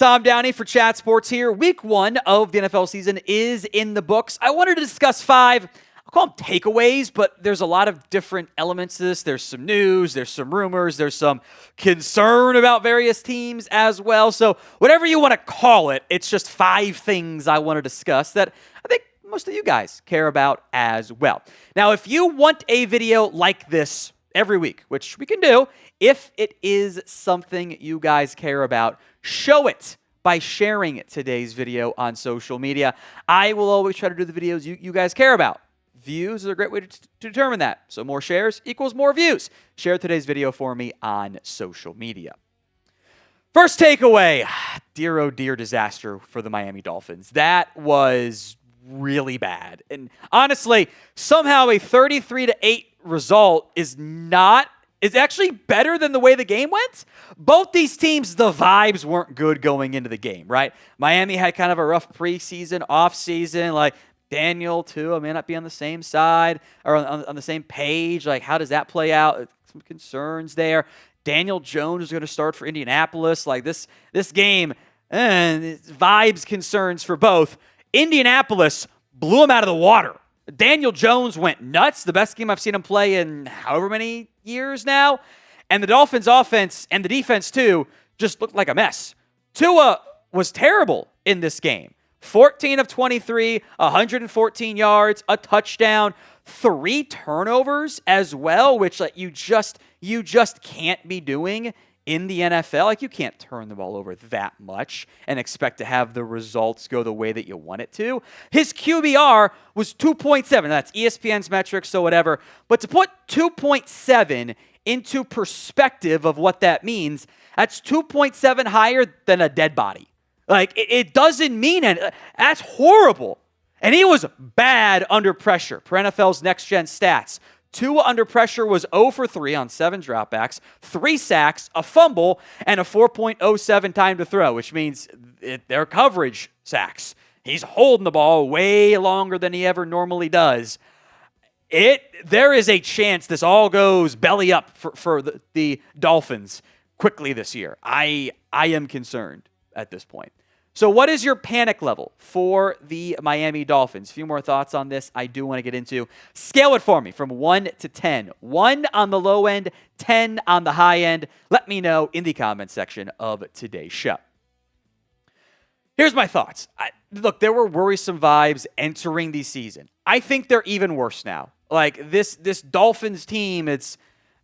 Tom Downey for Chat Sports here. Week 1 of the NFL season is in the books. I wanted to discuss 5, I'll call them takeaways, but there's a lot of different elements to this. There's some news, there's some rumors, there's some concern about various teams as well. So whatever you want to call it, it's just 5 things I want to discuss that I think most of you guys care about as well. Now, if you want a video like this every week, which we can do, if it is something you guys care about, show it by sharing today's video on social media. I will always try to do the videos you guys care about. Views are a great way to determine that. So more shares equals more views. Share today's video for me on social media. First takeaway, dear oh dear disaster for the Miami Dolphins. That was really bad. And honestly, somehow a 33-8 result is actually better than the way the game went. Both these teams, the vibes weren't good going into the game, right? Miami had kind of a rough preseason, offseason, like Daniel, Tua may not be on the same side or on the same page. Like, how does that play out? Some concerns there. Daniel Jones is going to start for Indianapolis. Like, this game, vibes concerns for both. Indianapolis blew him out of the water. Daniel Jones went nuts. The best game I've seen him play in however many years now. And the Dolphins offense and the defense too just looked like a mess. Tua was terrible in this game. 14 of 23, 114 yards, a touchdown, 3 turnovers as well, which like you just can't be doing in the NFL. Like, you can't turn the ball over that much and expect to have the results go the way that you want it to. His QBR was 2.7. That's ESPN's metrics, so whatever. But to put 2.7 into perspective of what that means, that's 2.7 higher than a dead body. Like, it doesn't mean anything. That's horrible. And he was bad under pressure, per NFL's next-gen stats. Tua under pressure was 0 for 3 on 7 dropbacks, 3 sacks, a fumble, and a 4.07 time to throw, which means they're coverage sacks. He's holding the ball way longer than he ever normally does. There is a chance this all goes belly up for the Dolphins quickly this year. I am concerned at this point. So what is your panic level for the Miami Dolphins? A few more thoughts on this I do want to get into. Scale it for me from 1 to 10. 1 on the low end, 10 on the high end. Let me know in the comments section of today's show. Here's my thoughts. Look, there were worrisome vibes entering the season. I think they're even worse now. Like, this Dolphins team,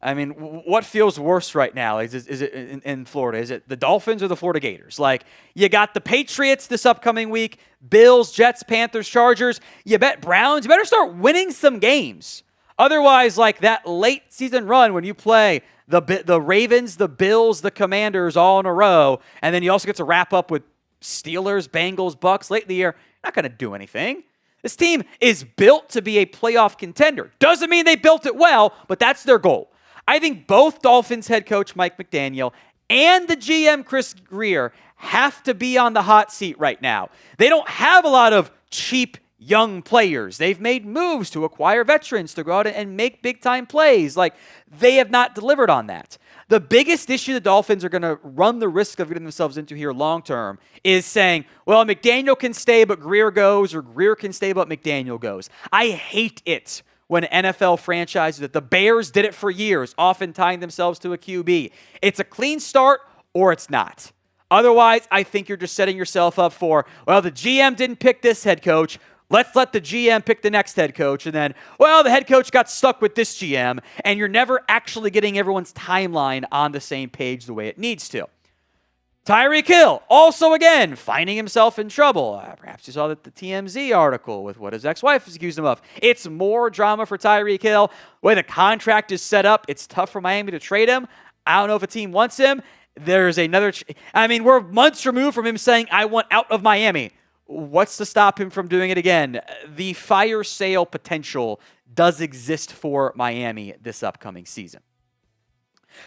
what feels worse right now? Is it in Florida? Is it the Dolphins or the Florida Gators? Like, you got the Patriots this upcoming week, Bills, Jets, Panthers, Chargers. You bet Browns. You better start winning some games. Otherwise, like that late season run when you play the Ravens, the Bills, the Commanders all in a row, and then you also get to wrap up with Steelers, Bengals, Bucks late in the year, not going to do anything. This team is built to be a playoff contender. Doesn't mean they built it well, but that's their goal. I think both Dolphins head coach Mike McDaniel and the GM Chris Grier have to be on the hot seat right now. They don't have a lot of cheap young players. They've made moves to acquire veterans to go out and make big-time plays. Like, they have not delivered on that. The biggest issue the Dolphins are going to run the risk of getting themselves into here long-term is saying, well, McDaniel can stay but Grier goes, or Grier can stay but McDaniel goes. I hate it when NFL franchises, that the Bears did it for years, often tying themselves to a QB. It's a clean start or it's not. Otherwise, I think you're just setting yourself up for, well, the GM didn't pick this head coach. Let's let the GM pick the next head coach. And then, well, the head coach got stuck with this GM, and you're never actually getting everyone's timeline on the same page the way it needs to. Tyreek Hill, also again, finding himself in trouble. Perhaps you saw the TMZ article with what his ex-wife has accused him of. It's more drama for Tyreek Hill. The way the contract is set up, it's tough for Miami to trade him. I don't know if a team wants him. There's another... we're months removed from him saying, I want out of Miami. What's to stop him from doing it again? The fire sale potential does exist for Miami this upcoming season.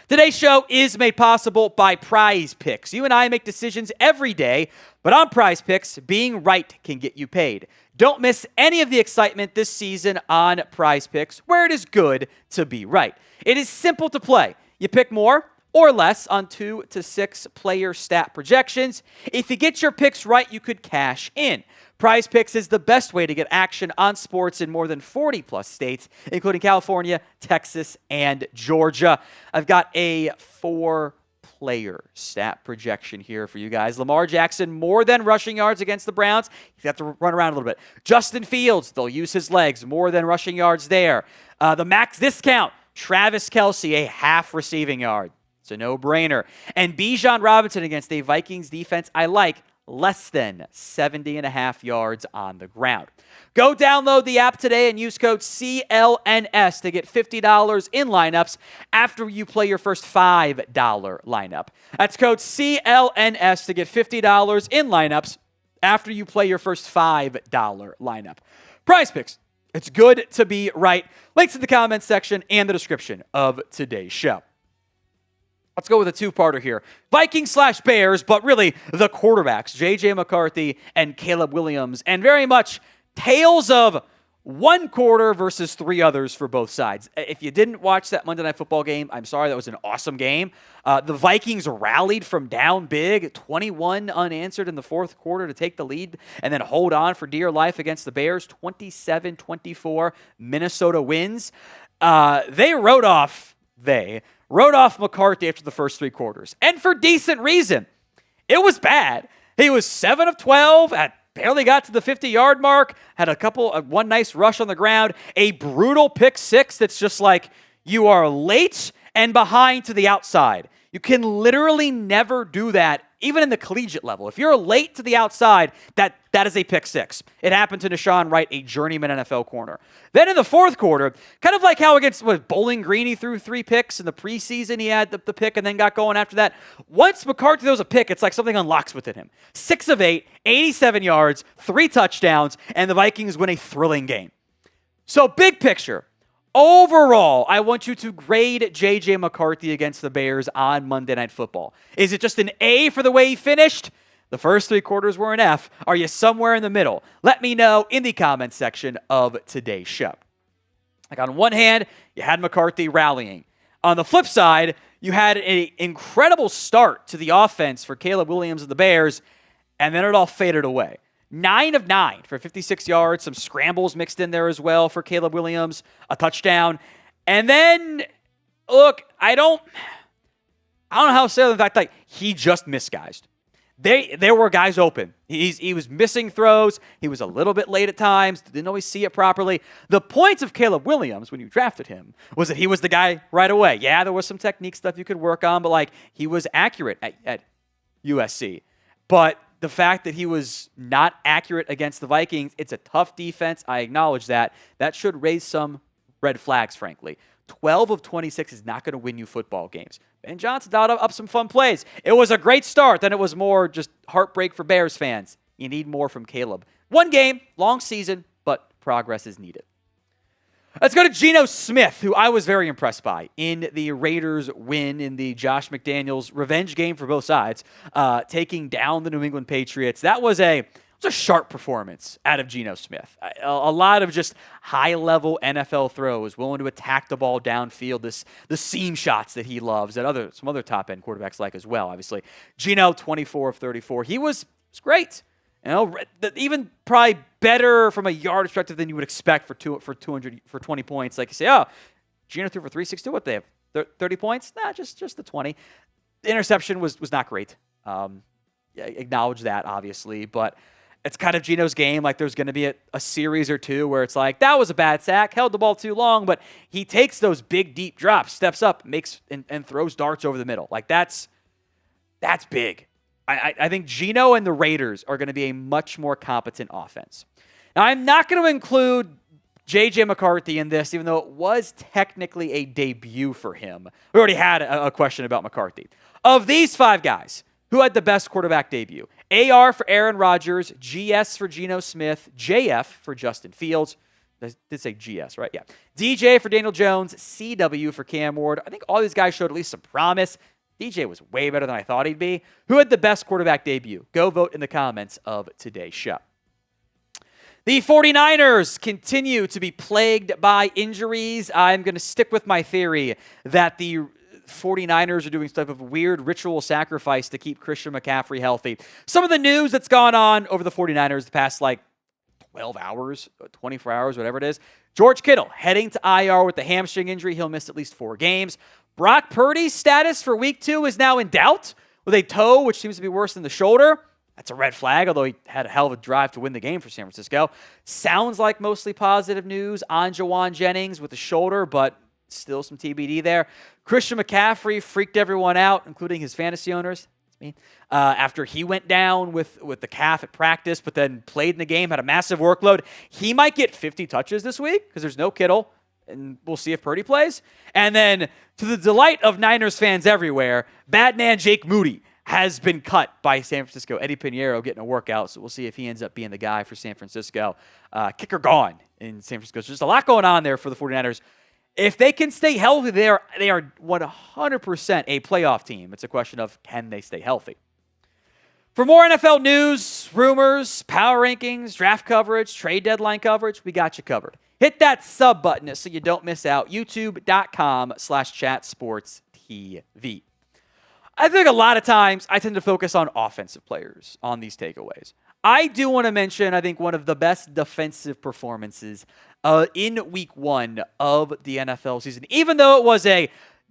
Today's show is made possible by Prize Picks. You and I make decisions every day, but on Prize Picks, being right can get you paid. Don't miss any of the excitement this season on Prize Picks, where it is good to be right. It is simple to play. You pick more, or less on 2 to 6 player stat projections. If you get your picks right, you could cash in. Prize Picks is the best way to get action on sports in more than 40 plus states, including California, Texas, and Georgia. I've got a 4-player stat projection here for you guys. Lamar Jackson, more than rushing yards against the Browns. You have to run around a little bit. Justin Fields, they'll use his legs, more than rushing yards there. The max discount, Travis Kelce, a half receiving yard. It's a no-brainer. And Bijan Robinson against a Vikings defense I like, less than 70.5 yards on the ground. Go download the app today and use code CLNS to get $50 in lineups after you play your first $5 lineup. That's code CLNS to get $50 in lineups after you play your first $5 lineup. Prize Picks. It's good to be right. Links in the comments section and the description of today's show. Let's go with a two-parter here. Vikings/Bears, but really the quarterbacks, J.J. McCarthy and Caleb Williams, and very much tales of one quarter versus 3 others for both sides. If you didn't watch that Monday Night Football game, I'm sorry, that was an awesome game. The Vikings rallied from down big, 21 unanswered in the fourth quarter to take the lead and then hold on for dear life against the Bears, 27-24. Minnesota wins. They wrote off McCarthy after the first 3 quarters, and for decent reason. It was bad. He was 7 of 12, barely got to the 50-yard mark, had one nice rush on the ground, a brutal pick 6 that's just like, you are late and behind to the outside. You can literally never do that, even in the collegiate level. If you're late to the outside, that is a pick 6. It happened to Nashawn Wright, a journeyman NFL corner. Then in the fourth quarter, kind of like how against Bowling Green, he threw 3 picks. In the preseason, he had the pick and then got going after that. Once McCarthy throws a pick, it's like something unlocks within him. 6 of 8, 87 yards, 3 touchdowns, and the Vikings win a thrilling game. So big picture. Overall, I want you to grade J.J. McCarthy against the Bears on Monday Night Football. Is it just an A for the way he finished? The first 3 quarters were an F. Are you somewhere in the middle? Let me know in the comments section of today's show. Like on one hand, you had McCarthy rallying. On the flip side, you had an incredible start to the offense for Caleb Williams and the Bears, and then it all faded away. 9 of 9 for 56 yards, some scrambles mixed in there as well for Caleb Williams, a touchdown. And then, look, I don't know how to say the fact, like, he just missed guys. There were guys open. He was missing throws. He was a little bit late at times. Didn't always see it properly. The points of Caleb Williams when you drafted him was that he was the guy right away. Yeah, there was some technique stuff you could work on, but like he was accurate at USC. But the fact that he was not accurate against the Vikings, it's a tough defense. I acknowledge that. That should raise some red flags, frankly. 12 of 26 is not going to win you football games. Ben Johnson dialed up some fun plays. It was a great start. Then it was more just heartbreak for Bears fans. You need more from Caleb. 1 game, long season, but progress is needed. Let's go to Geno Smith, who I was very impressed by in the Raiders' win in the Josh McDaniels revenge game for both sides, taking down the New England Patriots. That was a sharp performance out of Geno Smith. A lot of just high-level NFL throws, willing to attack the ball downfield, the seam shots that he loves, that some other top-end quarterbacks like as well, obviously. Geno, 24 of 34. He was great. You know, even probably better from a yard perspective than you would expect for 20 points. Like you say, oh, Geno threw for 362. What they have? 30 points? Nah, just the 20. The interception was not great. Acknowledge that, obviously, but it's kind of Geno's game. Like there's going to be a series or two where it's like, that was a bad sack, held the ball too long, but he takes those big, deep drops, steps up, makes and throws darts over the middle. Like that's big. I think Geno and the Raiders are going to be a much more competent offense. Now, I'm not going to include J.J. McCarthy in this, even though it was technically a debut for him. We already had a question about McCarthy. Of these 5 guys, who had the best quarterback debut? AR for Aaron Rodgers, GS for Geno Smith, JF for Justin Fields. I did say GS, right? Yeah. DJ for Daniel Jones, CW for Cam Ward. I think all these guys showed at least some promise. DJ was way better than I thought he'd be. Who had the best quarterback debut? Go vote in the comments of today's show. The 49ers continue to be plagued by injuries. I'm going to stick with my theory that the 49ers are doing some type of weird ritual sacrifice to keep Christian McCaffrey healthy. Some of the news that's gone on over the 49ers the past 12 hours, 24 hours, whatever it is. George Kittle heading to IR with the hamstring injury. He'll miss at least 4 games. Brock Purdy's status for week 2 is now in doubt with a toe, which seems to be worse than the shoulder. That's a red flag, although he had a hell of a drive to win the game for San Francisco. Sounds like mostly positive news on Jawan Jennings with the shoulder, but still some TBD there. Christian McCaffrey freaked everyone out, including his fantasy owners. That's me. After he went down with the calf at practice, but then played in the game, had a massive workload. He might get 50 touches this week because there's no Kittle, and we'll see if Purdy plays. And then, to the delight of Niners fans everywhere, bad man Jake Moody has been cut by San Francisco. Eddie Pinheiro getting a workout, so we'll see if he ends up being the guy for San Francisco. Kicker gone in San Francisco. So just a lot going on there for the 49ers. If they can stay healthy, they are 100% a playoff team. It's a question of, can they stay healthy? For more NFL news, rumors, power rankings, draft coverage, trade deadline coverage, we got you covered. Hit that sub button so you don't miss out. YouTube.com/chatsportstv. I think a lot of times I tend to focus on offensive players on these takeaways. I do want to mention, I think, one of the best defensive performances in week 1 of the NFL season. Even though it was a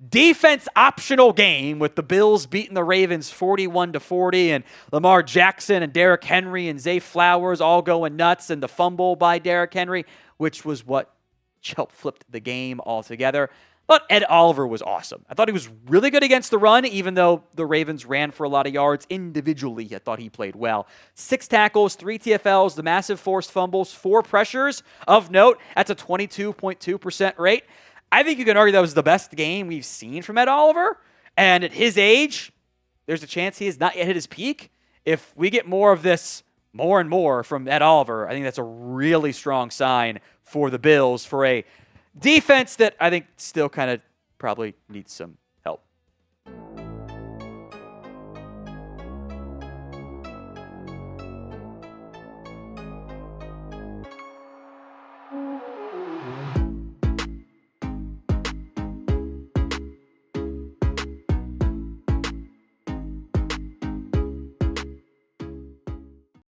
defense optional game with the Bills beating the Ravens 41-40 and Lamar Jackson and Derrick Henry and Zay Flowers all going nuts and the fumble by Derrick Henry, which was what helped flip the game altogether. But Ed Oliver was awesome. I thought he was really good against the run, even though the Ravens ran for a lot of yards individually. I thought he played well. 6 tackles, 3 TFLs, the massive forced fumbles, 4 pressures. Of note, that's a 22.2% rate. I think you can argue that was the best game we've seen from Ed Oliver. And at his age, there's a chance he has not yet hit his peak. If we get more of this, more and more from Ed Oliver, I think that's a really strong sign for the Bills for a defense that I think still kind of probably needs some